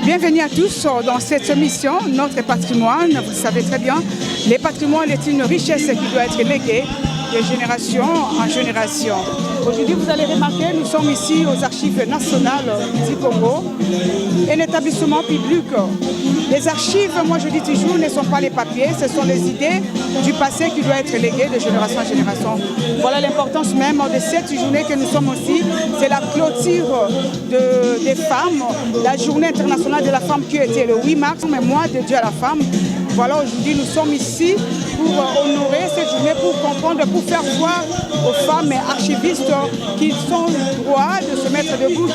Bienvenue à tous dans cette émission, notre patrimoine. Vous le savez très bien, le patrimoine est une richesse qui doit être léguée de génération en génération. Aujourd'hui, vous allez remarquer, nous sommes ici aux Archives nationales du Congo, un établissement public. Les archives, moi je dis toujours, ne sont pas les papiers, ce sont les idées du passé qui doivent être léguées de génération en génération. Voilà l'importance même de cette journée que nous sommes aussi. C'est la clôture des femmes, la journée internationale de la femme qui était le 8 mars, mais mois de Dieu à la femme. Voilà, aujourd'hui nous sommes ici pour honorer cette journée, pour comprendre, pour faire voir aux femmes archivistes qu'ils ont le droit de se mettre debout,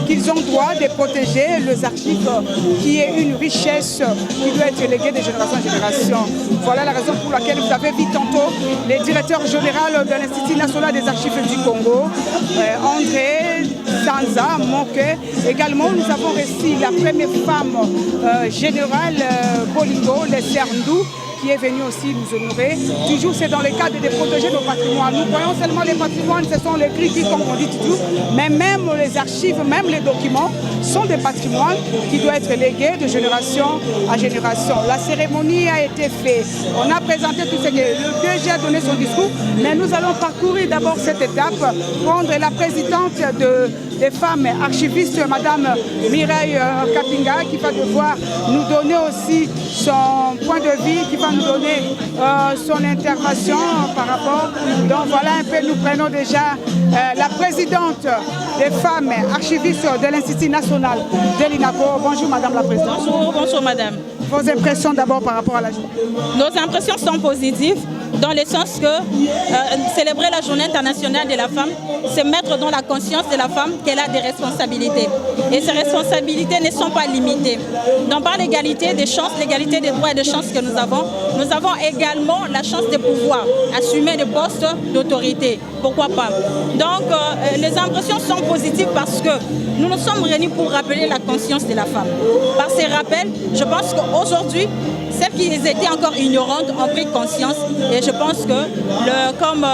qu'ils ont le droit de protéger les archives, qui est une richesse qui doit être léguée de génération en génération. Voilà la raison pour laquelle vous avez vu tantôt le directeur général de l'Institut national des archives du Congo, André Sanza Moke. Également, nous avons reçu la première femme générale Bolingo, les Serndou, qui est venu aussi nous honorer. Toujours, c'est dans le cadre de protéger nos patrimoines. Nous voyons seulement les patrimoines, ce sont les critiques, comme on dit toujours, mais même les archives, même les documents sont des patrimoines qui doivent être légués de génération en génération. La cérémonie a été faite. On a présenté tout ce que le DG a donné son discours, mais nous allons parcourir d'abord cette étape, prendre la présidente des femmes archivistes, Madame Mireille Kapinga, qui va devoir nous donner aussi son point de vue, qui va nous donner son intervention par rapport. Donc voilà un peu, nous prenons déjà la présidente des femmes archivistes de l'Institut national de l'INACO. Bonjour Madame la Présidente. Bonjour, bonjour Madame. Vos impressions d'abord par rapport à la journée? Nos impressions sont positives dans le sens que célébrer la journée internationale de la femme, c'est mettre dans la conscience de la femme qu'elle a des responsabilités. Et ces responsabilités ne sont pas limitées. Donc par l'égalité des chances, l'égalité des droits et des chances que nous avons également la chance de pouvoir assumer des postes d'autorité. Pourquoi pas? Donc les impressions sont positives parce que nous nous sommes réunis pour rappeler la conscience de la femme. Par ces rappels, je pense qu'aujourd'hui, celles qui étaient encore ignorantes ont pris conscience et je pense que, comme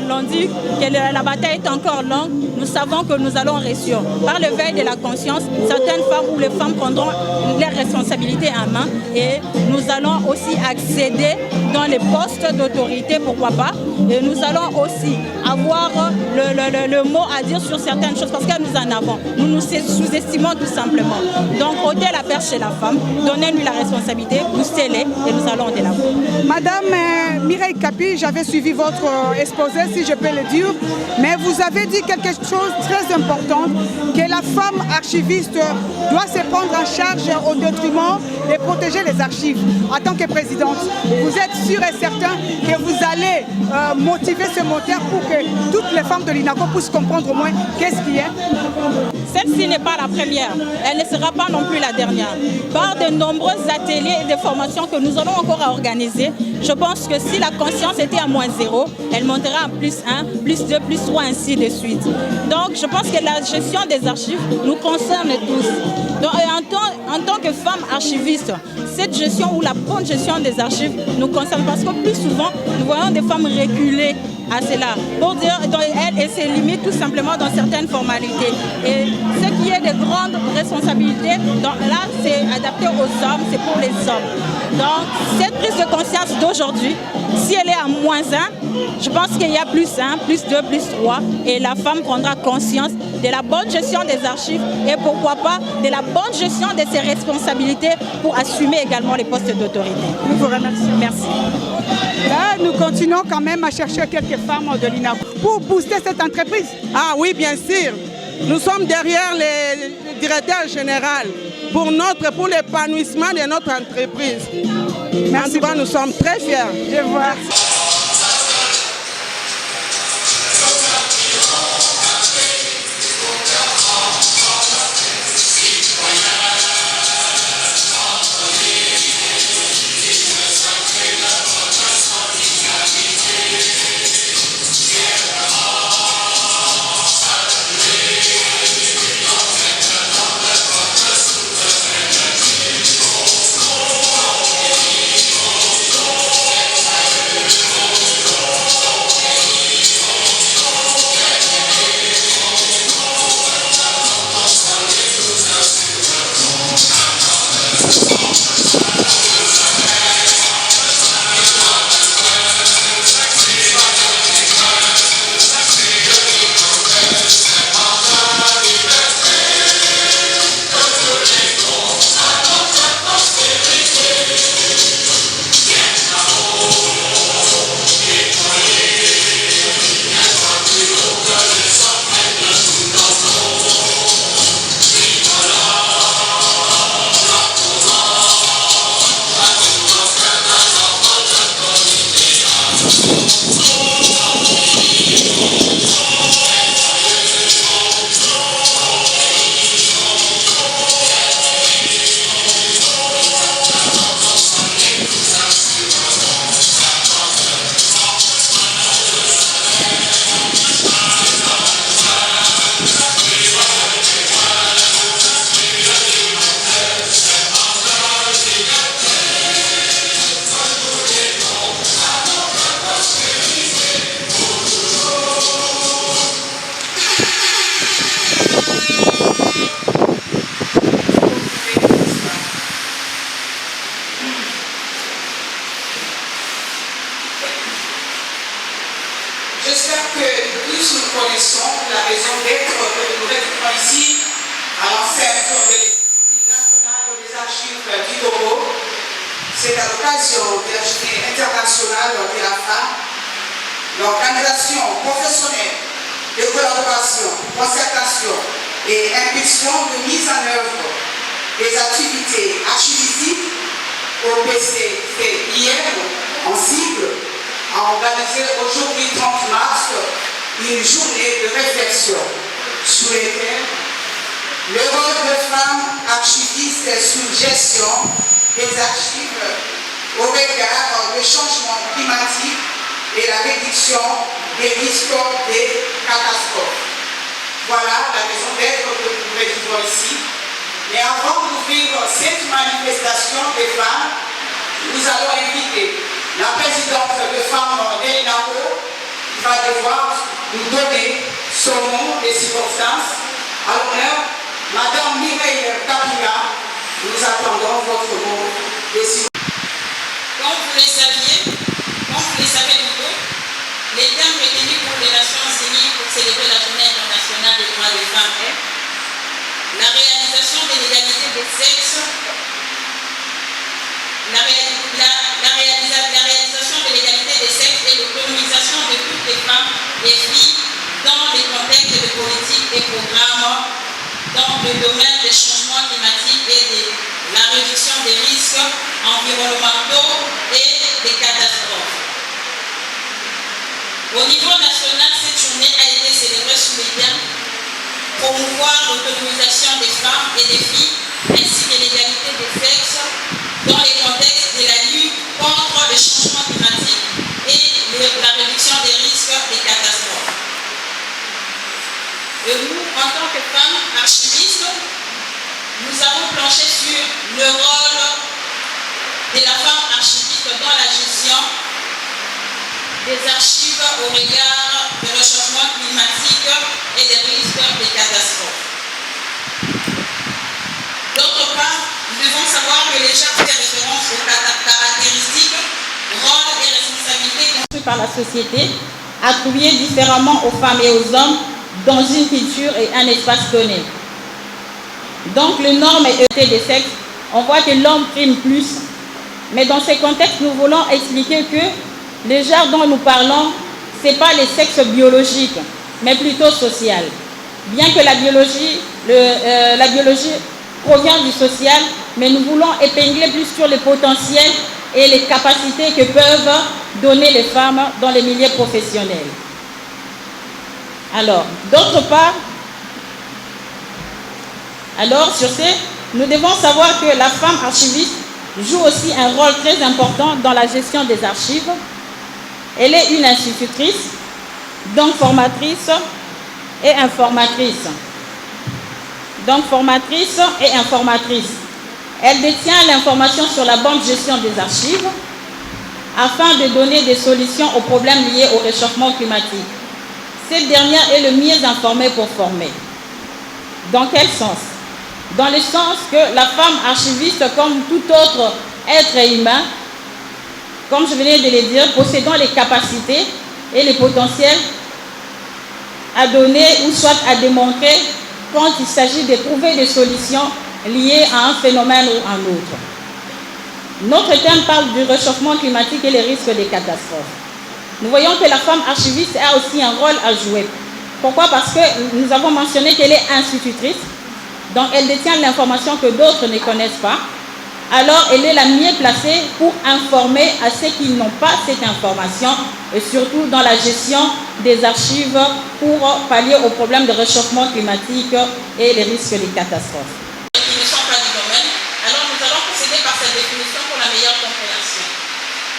l'on dit, que la bataille est encore longue, nous savons que nous allons réussir. Par le veille de la conscience, certaines femmes ou les femmes prendront leurs responsabilités en main et nous allons aussi accéder dans les postes d'autorité, pourquoi pas. Et nous allons aussi avoir le mot à dire sur certaines choses parce que nous en avons. Nous nous sous-estimons tout simplement. Donc, ôter la perche chez la femme, donnez-lui la responsabilité, boostez-les et nous allons de l'avant. Madame Mireille Kapi, j'avais suivi votre exposé, si je peux le dire, mais vous avez dit quelque chose de très important, que la femme archiviste doit se prendre en charge au détriment de protéger les archives. En tant que présidente, vous êtes sûr et certain que vous allez motiver ce moteur pour que toutes les femmes de l'INACO puissent comprendre au moins qu'est-ce qui est? Celle-ci n'est pas la première, elle ne sera pas non plus la dernière. Par de nombreux ateliers et de formations que nous allons encore à organiser, je pense que si la conscience était à -0, elle montera à +1, +2, +3, ainsi de suite. Donc je pense que la gestion des archives nous concerne tous. Donc, en en tant que femme archiviste, cette gestion ou la bonne gestion des archives nous concerne parce que plus souvent, nous voyons des femmes reculer à cela pour dire elles se limitent tout simplement dans certaines formalités. Et ce qui est de grandes responsabilités, là c'est adapté aux hommes, c'est pour les hommes. Donc cette prise de conscience d'aujourd'hui, si elle est à -1, je pense qu'il y a +1, +2, +3 et la femme prendra conscience de la bonne gestion des archives et pourquoi pas de la bonne gestion de ses responsabilités pour assumer également les postes d'autorité. Nous vous remercions. Merci. Là, nous continuons quand même à chercher quelques femmes de l'INA pour booster cette entreprise. Ah oui, bien sûr. Nous sommes derrière le directeur général pour l'épanouissement de notre entreprise. Merci. En tout cas, nous sommes très fiers. Je vois. J'espère que tous nous connaissons la raison d'être que nous retrouvons ici à l'enceinte de l'Institut national des archives du Togo. C'est à l'occasion de la Journée internationale de la femme, l'organisation professionnelle de collaboration, concertation et impulsion de mise en œuvre des activités archivistiques au PCFIR en sigle a organisé aujourd'hui 30 mars une journée de réflexion sur les thèmes le rôle de femmes archivistes sous gestion des archives au regard des changements climatiques et la réduction des risques des catastrophes. Voilà la raison d'être que nous retrouvons ici. Mais avant d'ouvrir cette manifestation des femmes, nous allons inviter la présidente de femmes d'Elinako qui va devoir nous donner son nom et circonstances. À l'honneur, Madame Mireille Kabila, nous attendons votre nom et circonstances. Comme vous le savez tous, les thèmes retenus pour les Nations Unies pour célébrer la Journée internationale des droits des femmes est la réalisation de l'égalité des sexes, la réalisation de l'égalité des sexes et l'autonomisation de toutes les femmes et filles dans les contextes de politique et programmes dans le domaine des changements climatiques et de la réduction des risques environnementaux et des catastrophes. Au niveau national, cette journée a été célébrée sous les thèmes promouvoir l'autonomisation des femmes et des filles ainsi que l'égalité des sexes dans les contextes de la lutte contre le changement climatique et la réduction des risques des catastrophes. Et nous, en tant que femmes archivistes, nous avons planché sur des archives au regard du réchauffement climatique et des risques des catastrophes. D'autre part, nous devons savoir que les chartes font référence aux caractéristiques, rôles et responsabilités construits par la société, attribués différemment aux femmes et aux hommes dans une culture et un espace donné. Donc, les normes et égalité des sexes, on voit que l'homme prime plus. Mais dans ces contextes, nous voulons expliquer que les genres dont nous parlons, ce n'est pas les sexes biologiques, mais plutôt social. Bien que la biologie provient du social, mais nous voulons épingler plus sur les potentiels et les capacités que peuvent donner les femmes dans les milieux professionnels. Alors, d'autre part, sur ce, nous devons savoir que la femme archiviste joue aussi un rôle très important dans la gestion des archives. Elle est une institutrice, donc formatrice et informatrice. Elle détient l'information sur la bonne gestion des archives afin de donner des solutions aux problèmes liés au réchauffement climatique. Cette dernière est le mieux informée pour former. Dans quel sens? Dans le sens que la femme archiviste, comme tout autre être humain, comme je venais de le dire, possédant les capacités et les potentiels à donner ou soit à démontrer quand il s'agit de trouver des solutions liées à un phénomène ou à un autre. Notre thème parle du réchauffement climatique et les risques des catastrophes. Nous voyons que la femme archiviste a aussi un rôle à jouer. Pourquoi? Parce que nous avons mentionné qu'elle est institutrice, donc elle détient l'information que d'autres ne connaissent pas. Alors elle est la mieux placée pour informer à ceux qui n'ont pas cette information, et surtout dans la gestion des archives pour pallier aux problèmes de réchauffement climatique et les risques des catastrophes. Qui ne sont pas du domaine, alors nous allons procéder par cette définition pour la meilleure compréhension.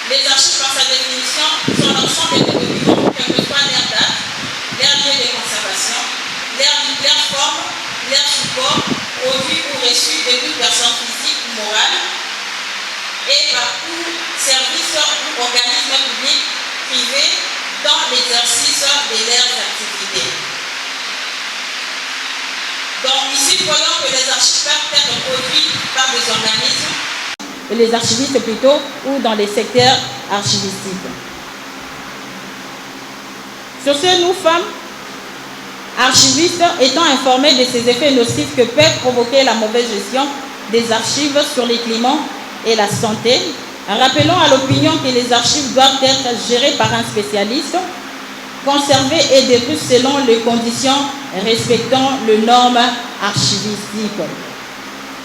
Les archives, par sa définition, sont l'ensemble des documents, quelle que soit leur date, leur lieu de conservation, leur forme, leur support, produit ou reçu de toute personne physique ou morale, et par tout service ou organisme public, privé, dans l'exercice de leurs activités. Donc ici, voyons que les archives peuvent être produites par des organismes. Les archivistes plutôt, ou dans les secteurs archivistiques. Sur ce, nous, femmes archivistes, étant informées de ces effets nocifs que peuvent provoquer la mauvaise gestion des archives sur les climats et la santé, rappelons à l'opinion que les archives doivent être gérées par un spécialiste, conservées et détruites selon les conditions respectant les normes archivistiques.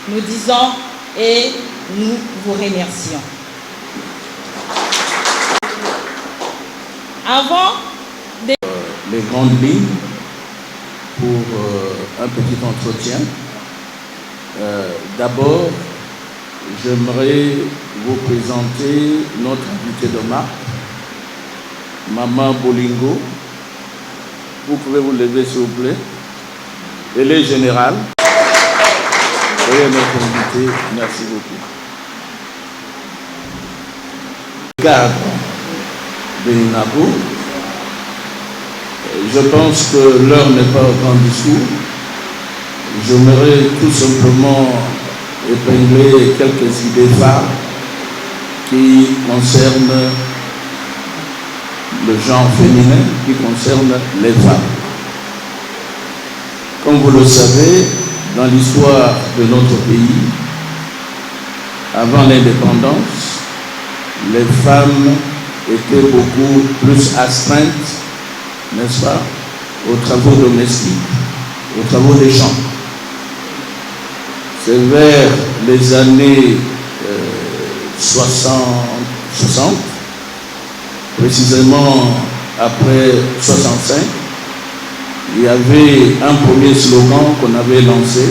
Nous disons et nous vous remercions. Avant les grandes lignes pour un petit entretien, d'abord, j'aimerais vous présenter notre invité de marque, Maman Bolingo. Vous pouvez vous lever s'il vous plaît. Elle est générale. Veuillez notre invité, merci beaucoup. Cadre de l'INAPO, je pense que l'heure n'est pas au grand discours. J'aimerais tout simplement épingler quelques idées phares qui concernent le genre féminin, qui concernent les femmes. Comme vous le savez, dans l'histoire de notre pays, avant l'indépendance, les femmes étaient beaucoup plus astreintes, n'est-ce pas, aux travaux domestiques, aux travaux des champs. C'est vers les années 60, précisément après 65, il y avait un premier slogan qu'on avait lancé,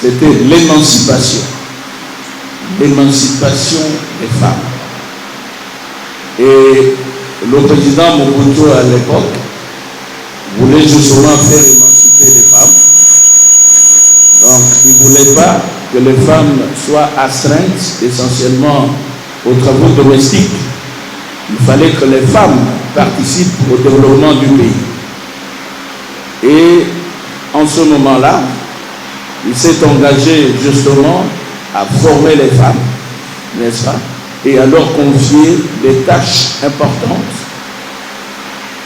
c'était l'émancipation. L'émancipation des femmes. Et le président Mobutu à l'époque voulait justement faire émanciper les femmes. Donc il ne voulait pas que les femmes soient astreintes essentiellement aux travaux domestiques, il fallait que les femmes participent au développement du pays. Et en ce moment-là, il s'est engagé justement à former les femmes, n'est-ce pas, et à leur confier des tâches importantes,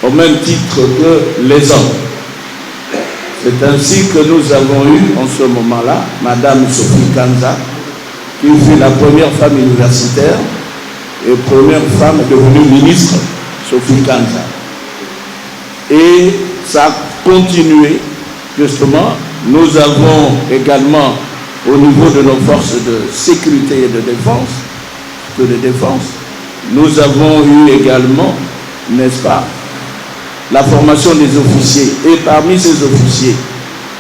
au même titre que les hommes. C'est ainsi que nous avons eu en ce moment-là Madame Sophie Kanza, qui fut la première femme universitaire et première femme devenue ministre, Sophie Kanza. Et ça a continué, justement. Nous avons également, au niveau de nos forces de sécurité et de défense, nous avons eu également, n'est-ce pas, la formation des officiers. Et parmi ces officiers,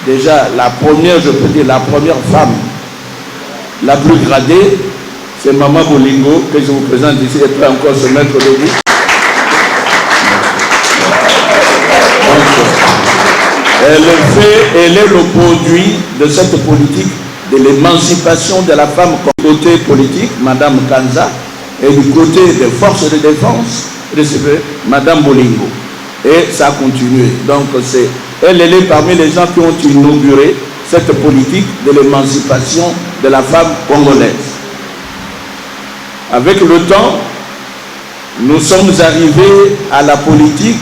déjà la première, je peux dire, la première femme la plus gradée, c'est Maman Bolingo, que je vous présente ici, et peut encore se mettre debout. Elle est le produit de cette politique de l'émancipation de la femme côté politique, Madame Kanza, et du côté des forces de défense, Madame Bolingo. Et ça a continué. Donc elle est parmi les gens qui ont inauguré cette politique de l'émancipation de la femme congolaise. Avec le temps, nous sommes arrivés à la politique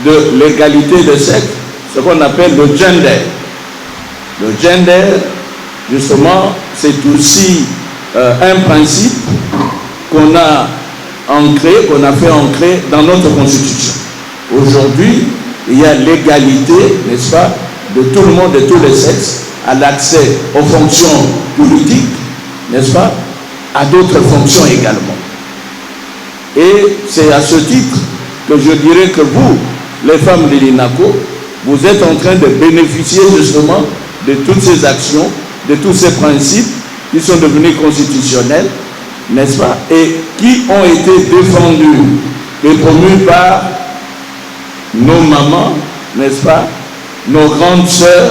de l'égalité de sexe, ce qu'on appelle le gender. Le gender, justement, c'est aussi un principe qu'on a fait ancrer dans notre constitution. Aujourd'hui, il y a l'égalité, n'est-ce pas, de tout le monde, de tous les sexes, à l'accès aux fonctions politiques, n'est-ce pas, à d'autres fonctions également. Et c'est à ce titre que je dirais que vous, les femmes de l'INACO, vous êtes en train de bénéficier justement de toutes ces actions, de tous ces principes qui sont devenus constitutionnels, n'est-ce pas, et qui ont été défendus et promus par nos mamans, n'est-ce pas, nos grandes sœurs.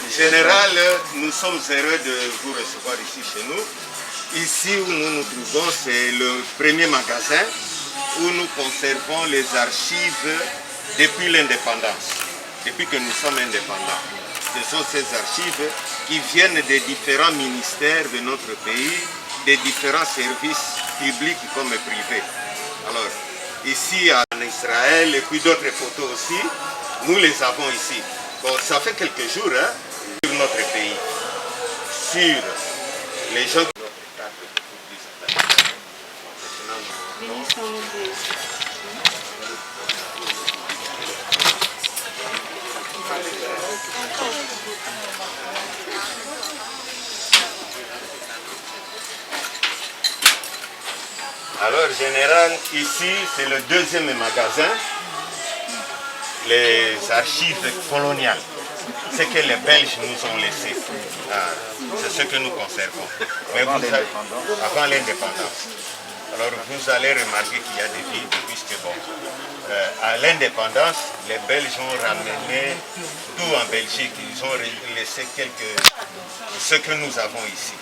En général, nous sommes heureux de vous recevoir ici chez nous. Ici où nous nous trouvons, c'est le premier magasin où nous conservons les archives depuis l'indépendance, depuis que nous sommes indépendants. Ce sont ces archives qui viennent des différents ministères de notre pays, des différents services publics comme privés. Alors, ici en Israël, et puis d'autres photos aussi, nous les avons ici. Bon, ça fait quelques jours, hein, sur notre pays, sur les gens... Alors, général, ici, c'est le deuxième magasin, les archives coloniales. Ce que les Belges nous ont laissé. C'est ce que nous conservons. Mais vous savez, avant l'indépendance. Alors, vous allez remarquer qu'il y a des vides, puisque bon, à l'indépendance, les Belges ont ramené tout en Belgique. Ils ont laissé ce que nous avons ici.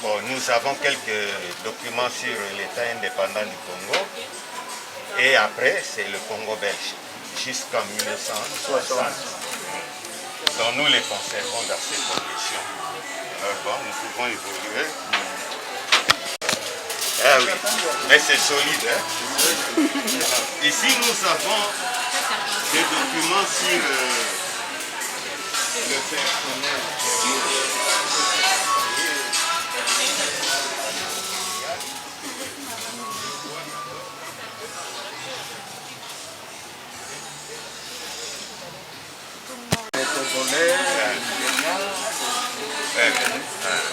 Bon, nous avons quelques documents sur l'État indépendant du Congo. Et après, c'est le Congo belge, jusqu'en 1960. Donc nous les conservons dans ces conditions. Alors bon, nous pouvons évoluer. Ah oui, mais c'est solide. Hein? Ici, nous avons des documents sur le personnel.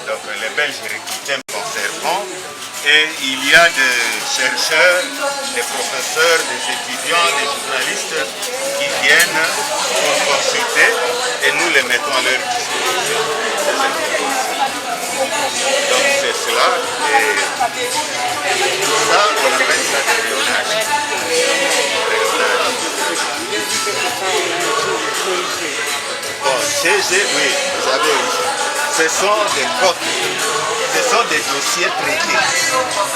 Donc les Belges réquitaient conservant et il y a des chercheurs, des professeurs, des étudiants, des journalistes qui viennent pour consulter et nous les mettons à leur disposition. Donc c'est cela et ça on appelle ça des rayonnages. Bon, GG, oui, vous avez raison. Ce sont des cotes. Ce sont des dossiers traités.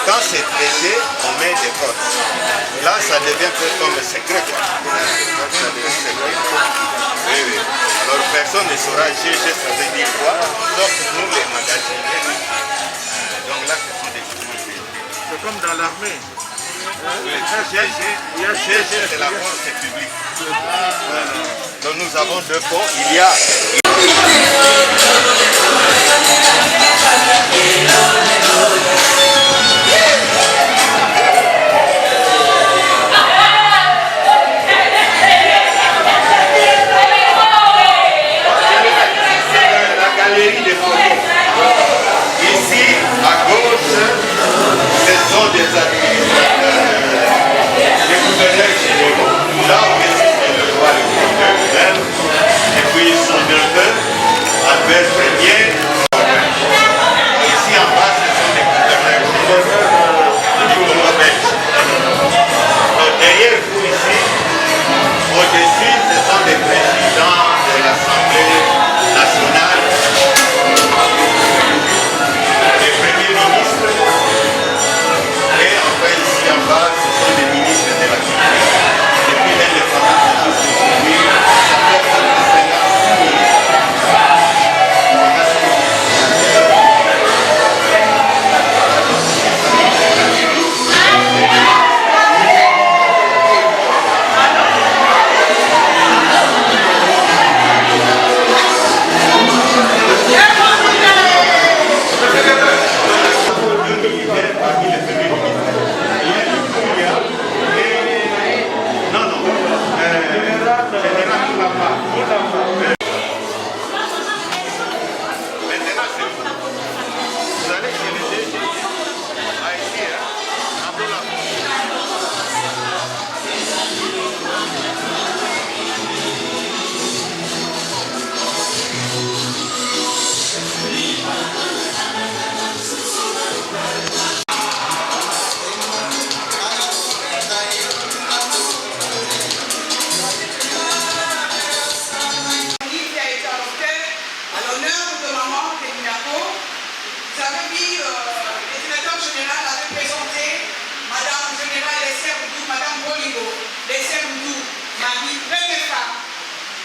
Quand c'est traité, on met des cotes. Là, ça devient un peu comme secret. Ça devient secret. Oui, oui. Alors, personne ne saura GG, ça veut dire quoi, sauf nous, les magasiniers. Donc là, ce sont des documents traités. C'est comme dans l'armée. Oui, GG, c'est la force publique. Donc nous avons deux ponts. Il y a... la galerie des photos. Ici, à gauche, ce sont des administrateurs, des gouverneurs généraux. Là, on est le roi, le gouverneur lui-même, et puis son neveu, Albert Ier. Ici en bas, ce sont des gouverneurs généraux du gouvernement belge. Donc, derrière vous ici, au-dessus, ce sont des présidents de l'Assemblée nationale, des premiers ministres, et enfin ici en bas, ce sont des ministres de la culture. Depuis l'indépendance de aujourd'hui, ça fait plus de 56 ministres.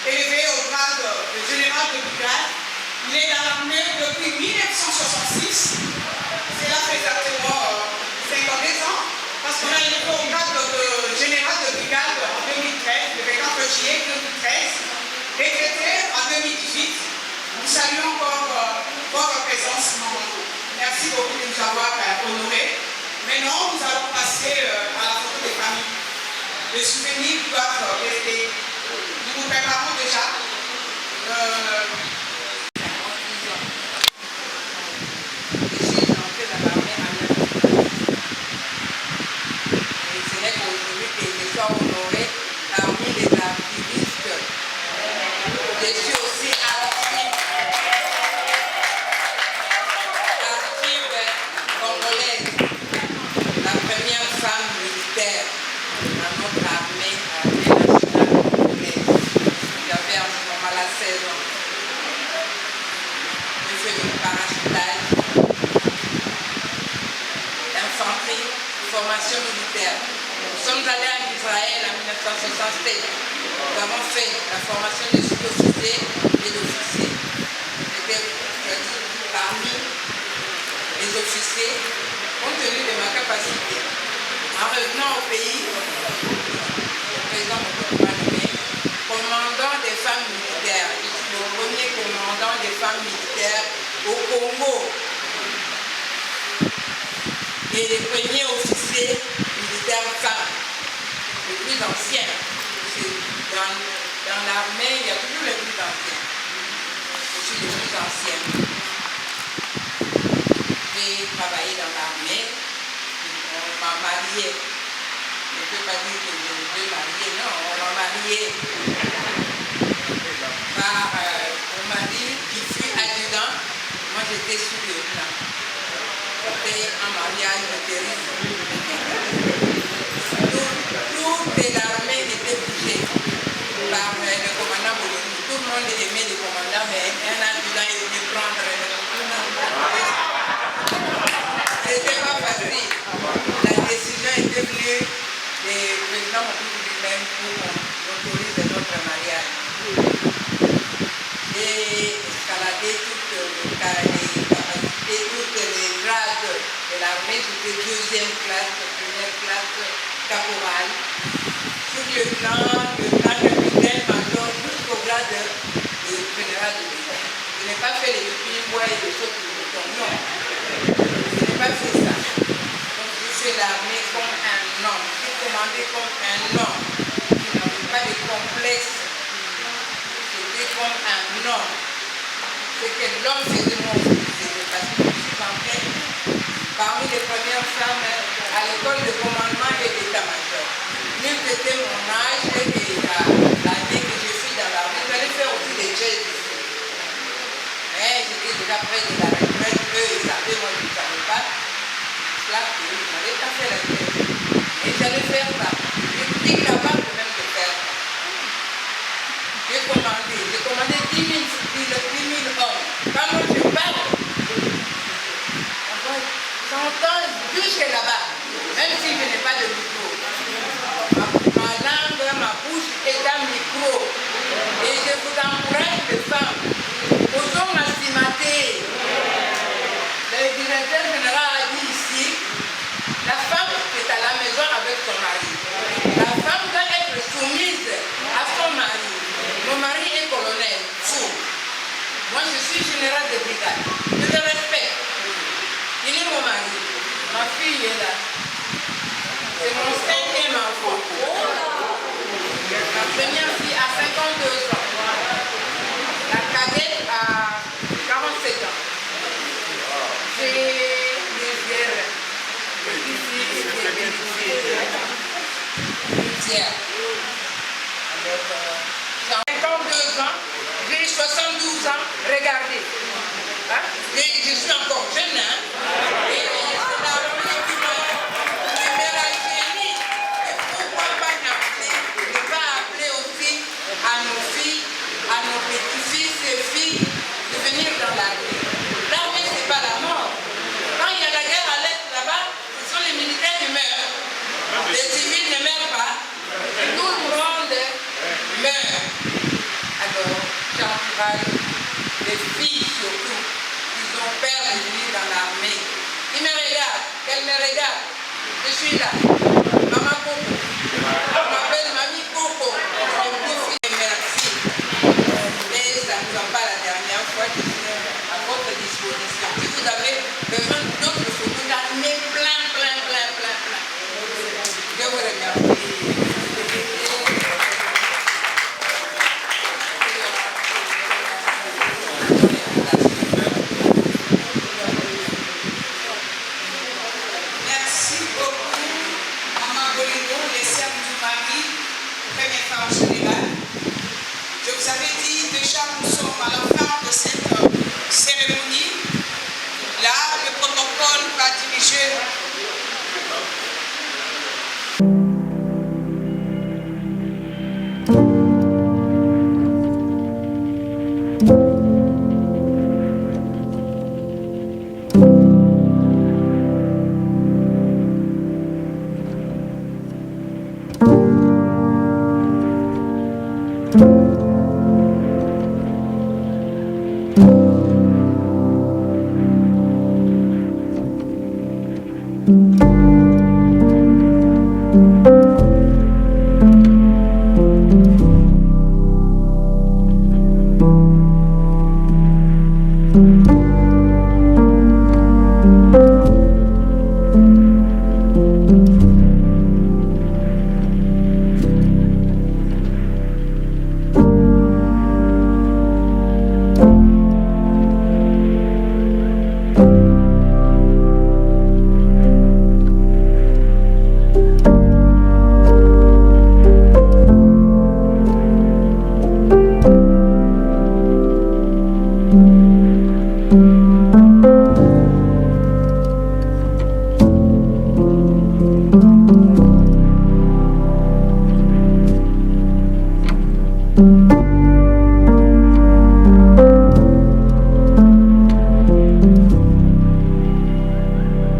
Élevé au grade de général de brigade. Il est dans l'armée depuis 1966. C'est là exactement 52 ans. Parce qu'on a élevé au grade de général de brigade en 2013, le 24 juillet 2013. Décrété en 2018. Nous saluons encore votre présence. Merci beaucoup de nous avoir honorés. Maintenant, nous allons passer à la photo des familles. Les souvenirs doivent rester. Nous nous préparons déjà. Je suis entrée dans l'armée en 1998. Et ce n'est qu'aujourd'hui que je sois honorée parmi les activistes. Je suis aussi active congolaise, la première femme militaire dans notre armée nationale congolaise. J'avais en ce moment-là 16 ans. Je fais du parachutage, infanterie, formation militaire. Nous sommes allés en Israël en 1967. Nous avons fait la formation des sous-officiers et d'officiers. J'étais parmi les officiers, compte tenu de ma capacité. En revenant au pays, le président Mobutu, commandant des femmes militaires, le premier commandant des femmes militaires au Congo et les premiers officiers militaires femmes, les plus anciens. Dans l'armée, il y a toujours les plus anciens. Je suis le plus ancien. J'ai travaillé dans l'armée, on m'a mariée. Je ne peux pas dire que je veux marier, non, on m'a mariée par mon mari qui fut adjudant. Moi j'étais sous-lieutenant. C'était un mariage terrible. Toute l'armée était touchée par le commandant Bouloni. Tout le monde aimait le commandant caporal, sous-lieutenant, capitaine, major, jusqu'au grade de général de l'État. Je n'ai pas fait les films et les autres militaires, non. Je n'ai pas fait ça. Donc je suis l'armée comme un homme, j'ai commandé comme un homme, qui n'avait pas de complexe. J'étais comme un homme. C'est que l'homme faisait mon fils, parce que je suis entrée parmi les premières femmes à l'école de commandement et d'état-major. Nul était mon âge et l'année que je suis dans l'armée, j'allais faire aussi des jets. Mais j'étais déjà près de la retraite, eux ils savaient, moi je ne savais pas. Là, je n'avais pas fait la retraite. Et j'allais faire ça. J'ai pris capable de même de faire ça. J'ai commandé 10 000 hommes. Quand moi je parle, j'entends jusque là-bas, même si je n'ai pas de micro. Ma langue, ma bouche est un micro. Et je vous encourage, les femmes, osons estimater. Le directeur général a dit ici, la femme est à la maison avec son mari. La femme doit être soumise à son mari. Mon mari est colonel, fou. Moi, je suis général de brigade. Je le respecte. Il est mon mari. Ma fille est là. C'est mon 5e enfant. Ma première fille a 52 ans. La cadette a 47 ans. J'ai des guerres. Ici, des bénéficiaires. J'ai 52 ans. J'ai 72 ans. Regardez. Hein? Je suis encore jeune. Hein? Et c'est l'armée qui m'a rajeuni. Et pourquoi pas ne pas appeler aussi à nos filles, à nos petits-fils et filles de venir dans l'armée. L'armée, ce n'est pas la mort. Quand il y a la guerre à l'Est là-bas, ce sont les militaires qui meurent. Les civils ne meurent pas. Tout le monde meurt. Alors, j'encourage les filles surtout, qui ont peur de venir dans l'armée. Ils me regardent, qu'elles me regardent. Je suis là. Maman Coco. On m'appelle Mamie Coco. Merci. Et ça ne sera pas la dernière fois que je suis à votre disposition. Si vous avez besoin d'autres photos, j'en ai plein. Je vous remercie. Merci beaucoup, Maman Bolingo, les serves du mari, première femme générale. Je vous avais dit déjà, nous sommes à la fin de cette cérémonie. Là, le protocole va diriger. Thank you.